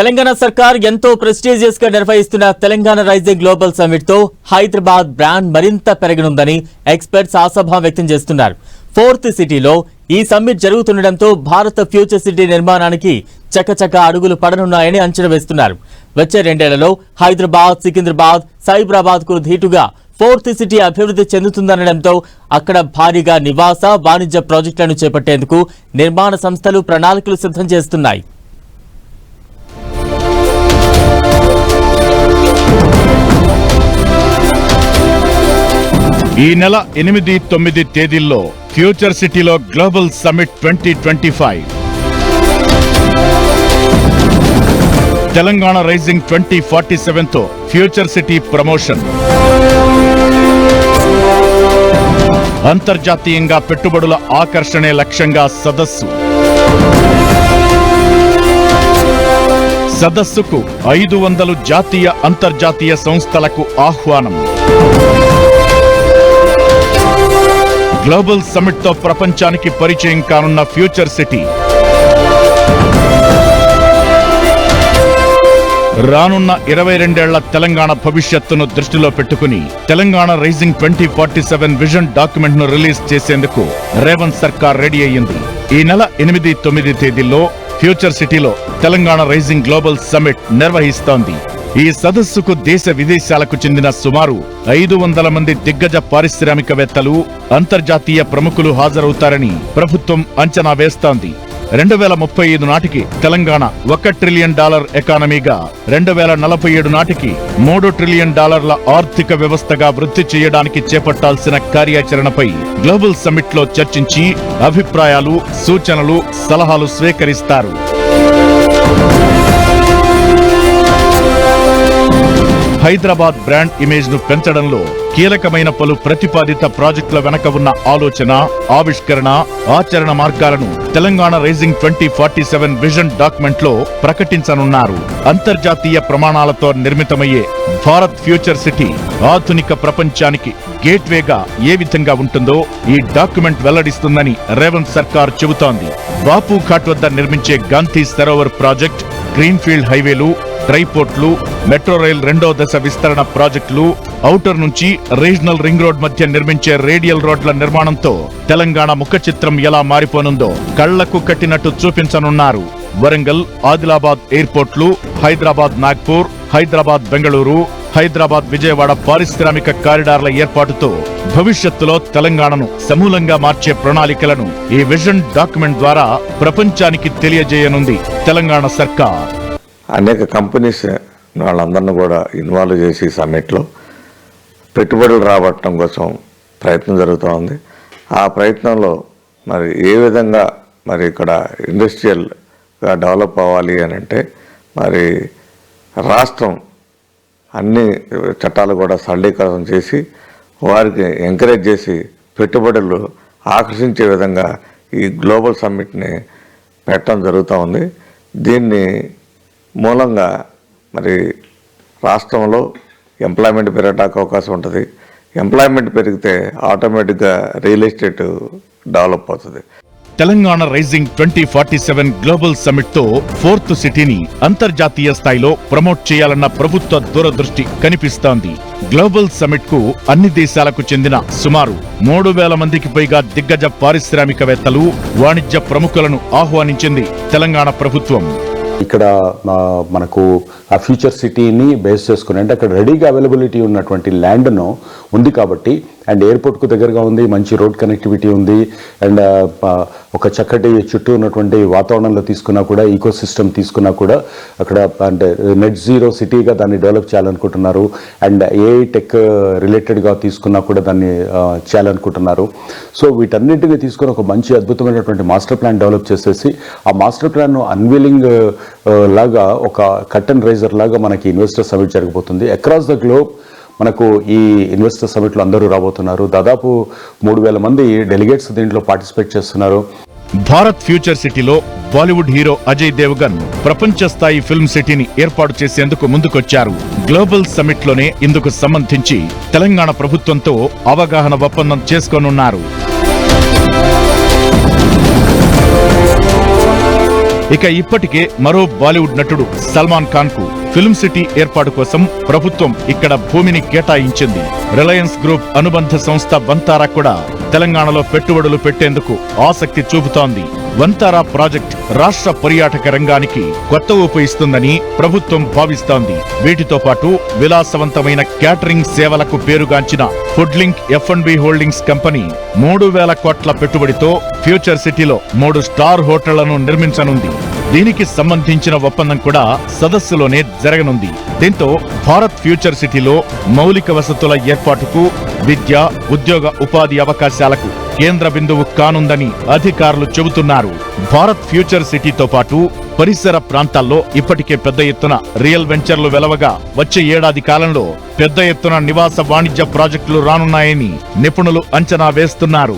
తెలంగాణ సర్కార్ ఎంతో ప్రెస్టీజియస్ గా నిర్వహిస్తున్న తెలంగాణ రైజింగ్ గ్లోబల్ సమిట్ తో హైదరాబాద్ బ్రాండ్ మరింత పెరగనుందని ఎక్స్పర్ట్స్ ఆశాభావం వ్యక్తం చేస్తున్నారు. ఫోర్త్ సిటీలో ఈ సమ్మిట్ జరుగుతుండటంతో భారత ఫ్యూచర్ సిటీ నిర్మాణానికి చకచక అడుగులు పడనున్నాయని అంచనా వేస్తున్నారు. వచ్చే 2 ఏళ్లలో హైదరాబాద్, సికింద్రాబాద్, సైబరాబాద్ కు ధీటుగా ఫోర్త్ సిటీ అభివృద్ధి చెందుతుందనడంతో అక్కడ భారీగా నివాస, వాణిజ్య ప్రాజెక్టులను చేపట్టేందుకు నిర్మాణ సంస్థలు ప్రణాళికలు సిద్ధం చేస్తున్నాయి. ఈ నెల 8, 9 తేదీల్లో ఫ్యూచర్ సిటీలో గ్లోబల్ సమ్మిట్ 2025, తెలంగాణ రైజింగ్ 2047 తో ఫ్యూచర్ సిటీ ప్రమోషన్, అంతర్జాతీయంగా పెట్టుబడుల ఆకర్షణే లక్ష్యంగా సదస్సుకు 500 జాతీయ, అంతర్జాతీయ సంస్థలకు ఆహ్వానం. గ్లోబల్ సమ్మిట్ తో ప్రపంచానికి పరిచయం కానున్న ఫ్యూచర్ సిటీ రానున్న 22 ఏళ్ల తెలంగాణ భవిష్యత్తును దృష్టిలో పెట్టుకుని తెలంగాణ రైజింగ్ 2047 విజన్ డాక్యుమెంట్ ను రిలీజ్ చేసేందుకు రేవంత్ సర్కార్ రెడీ అయ్యింది. ఈ నెల 8, 9 తేదీల్లో ఫ్యూచర్ సిటీలో తెలంగాణ రైజింగ్ గ్లోబల్ సమ్మిట్ నిర్వహిస్తోంది. ఈ సదస్సుకు దేశ విదేశాలకు చెందిన సుమారు 500 మంది దిగ్గజ పారిశ్రామికవేత్తలు, అంతర్జాతీయ ప్రముఖులు హాజరవుతారని ప్రభుత్వం అంచనా వేస్తోంది. 2035 నాటికి తెలంగాణ $1 ట్రిలియన్ ఎకానమీగా, 2047 నాటికి $3 ట్రిలియన్ ఆర్థిక వ్యవస్థగా వృద్ధి చేయడానికి చేపట్టాల్సిన కార్యాచరణపై గ్లోబల్ సమ్మిట్ లో చర్చించి అభిప్రాయాలు, సూచనలు, సలహాలు స్వీకరిస్తారు. హైదరాబాద్ బ్రాండ్ ఇమేజ్ ను పెంచడంలో కీలకమైన పలు ప్రతిపాదిత ప్రాజెక్టుల వెనక ఉన్న ఆలోచన, ఆవిష్కరణ, ఆచరణ మార్గాలను తెలంగాణ రైజింగ్ 2047 విజన్ డాక్యుమెంట్ లో ప్రకటించనున్నారు. అంతర్జాతీయ ప్రమాణాలతో నిర్మితమయ్యే భారత్ ఫ్యూచర్ సిటీ ఆధునిక ప్రపంచానికి గేట్వేగా ఏ విధంగా ఉంటుందో ఈ డాక్యుమెంట్ వెల్లడిస్తుందని రేవంత్ సర్కార్ చెబుతోంది. బాపు ఘాట్ వద్ద నిర్మించే గాంధీ సరోవర్ ప్రాజెక్ట్, గ్రీన్ఫీల్డ్ హైవేలు, డ్రైపోర్ట్లు, మెట్రో రైల్ 2వ దశ విస్తరణ ప్రాజెక్టులు, ఔటర్ నుంచి రీజనల్ రింగ్ రోడ్ మధ్య నిర్మించే రేడియల్ రోడ్ల నిర్మాణంతో తెలంగాణ ముఖ చిత్రం ఎలా మారిపోనుందో కళ్లకు కట్టినట్టు చూపించనున్నారు. వరంగల్, ఆదిలాబాద్ ఎయిర్పోర్ట్లు, హైదరాబాద్ నాగ్పూర్, హైదరాబాద్ బెంగళూరు, హైదరాబాద్ విజయవాడ పారిశ్రామిక కారిడార్ల ఏర్పాటుతో భవిష్యత్తులో తెలంగాణను సమూలంగా మార్చే ప్రణాళికలను ఈ విజన్ డాక్యుమెంట్ ద్వారా ప్రపంచానికి తెలియజేయనుంది తెలంగాణ సర్కార్. అనేక కంపెనీస్ వాళ్ళందరినీ కూడా ఇన్వాల్వ్ చేసి సమ్మిట్లో పెట్టుబడులు రాబట్టడం కోసం ప్రయత్నం జరుగుతూ ఉంది. ఆ ప్రయత్నంలో మరి ఏ విధంగా మరి ఇక్కడ ఇండస్ట్రియల్గా డెవలప్ అవ్వాలి అని అంటే మరి రాష్ట్రం అన్ని చట్టాలు కూడా సరళీకరణ చేసి వారికి ఎంకరేజ్ చేసి పెట్టుబడులు ఆకర్షించే విధంగా ఈ గ్లోబల్ సమ్మిట్ని పెట్టడం జరుగుతూ ఉంది. దీన్ని మూలంగా మరి రాష్ట్రంలో ఎంప్లాయ్మెంట్ పెరగడానికి అవకాశం ఉంటుంది. ఎంప్లాయ్మెంట్ పెరిగితే ఆటోమేటిక్గా రియల్ ఎస్టేట్ డెవలప్ అవుతుంది. తెలంగాణ రైజింగ్ 2047 గ్లోబల్ సమ్మిట్ తో ఫోర్త్ సిటీని అంతర్జాతీయ స్థాయిలో ప్రమోట్ చేయాలన్న ప్రభుత్వ దూరదృష్టి కనిపిస్తోంది. గ్లోబల్ సమ్మిట్ కు అన్ని దేశాలకు చెందిన సుమారు 3000 మందికి పైగా దిగ్గజ పారిశ్రామికవేత్తలు, వాణిజ్య ప్రముఖులను ఆహ్వానించింది తెలంగాణ ప్రభుత్వం. ఇక్కడ మనకు ఆ ఫ్యూచర్ సిటీని బేస్ చేసుకుని అంటే అక్కడ రెడీగా అవైలబిలిటీ ఉన్నటువంటి ల్యాండ్ను ఉంది కాబట్టి, అండ్ ఎయిర్పోర్ట్కు దగ్గరగా ఉంది, మంచి రోడ్ కనెక్టివిటీ ఉంది, అండ్ ఒక చక్కటి చుట్టూ ఉన్నటువంటి వాతావరణంలో తీసుకున్నా కూడా, ఈకో సిస్టమ్ తీసుకున్నా కూడా అక్కడ అంటే నెట్ జీరో సిటీగా దాన్ని డెవలప్ చేయాలనుకుంటున్నారు. అండ్ ఏఐ టెక్ రిలేటెడ్గా తీసుకున్నా కూడా దాన్ని చేయాలనుకుంటున్నారు. సో వీటన్నింటినీ తీసుకుని ఒక మంచి అద్భుతమైనటువంటి మాస్టర్ ప్లాన్ డెవలప్ చేసేసి ఆ మాస్టర్ ప్లాన్ను అన్వీలింగ్ లాగా ఒక కర్టన్ రైజర్ లాగా మనకి ఇన్వెస్టర్ సమిట్ జరగబోతుంది. అక్రాస్ ద గ్లోబ్ మనకు ఈ ఇన్వెస్టర్ సమిట్లో అందరూ రాబోతున్నారు. దాదాపు 3000 మంది డెలిగేట్స్ దీంట్లో పార్టిసిపేట్ చేస్తున్నారు. భారత్ ఫ్యూచర్ సిటీలో బాలీవుడ్ హీరో అజయ్ దేవగన్ ప్రపంచ స్థాయి ఫిల్మ్ సిటీని ఏర్పాటు చేసేందుకు ముందుకొచ్చారు. గ్లోబల్ సమ్మిట్ లోనే ఇందుకు సంబంధించి తెలంగాణ ప్రభుత్వంతో అవగాహన ఒప్పందం చేసుకోనున్నారు. ఇక ఇప్పటికే మరో బాలీవుడ్ నటుడు సల్మాన్ ఖాన్ కు ఫిల్మ్ సిటీ ఏర్పాటు కోసం ప్రభుత్వం ఇక్కడ భూమిని కేటాయించింది. రిలయన్స్ గ్రూప్ అనుబంధ సంస్థ వంతారా కూడా తెలంగాణలో పెట్టుబడులు పెట్టేందుకు ఆసక్తి చూపుతోంది. వంతారా ప్రాజెక్ట్ రాష్ట్ర పర్యాటక రంగానికి కొత్త ఊపు ఇస్తుందని ప్రభుత్వం భావిస్తోంది. వీటితో పాటు విలాసవంతమైన క్యాటరింగ్ సేవలకు పేరుగాంచిన ఫుడ్లింక్ F&B హోల్డింగ్స్ కంపెనీ 3,000 కోట్ల పెట్టుబడితో ఫ్యూచర్ సిటీలో 3 స్టార్ హోటళ్లను నిర్మించనుంది. దీనికి సంబంధించిన ఒప్పందం కూడా సదస్సులోనే జరగనుంది. దీంతో భారత్ ఫ్యూచర్ సిటీలో మౌలిక వసతుల ఏర్పాటుకు, విద్య, ఉద్యోగ ఉపాధి అవకాశాలకు కేంద్ర బిందువు కానుందని అధికారులు చెబుతున్నారు. భారత్ ఫ్యూచర్ సిటీతో పాటు పరిసర ప్రాంతాల్లో ఇప్పటికే పెద్ద ఎత్తున రియల్ వెంచర్లు వెలవగా వచ్చే ఏడాది కాలంలో పెద్ద ఎత్తున నివాస వాణిజ్య ప్రాజెక్టులు రానున్నాయని నిపుణులు అంచనా వేస్తున్నారు.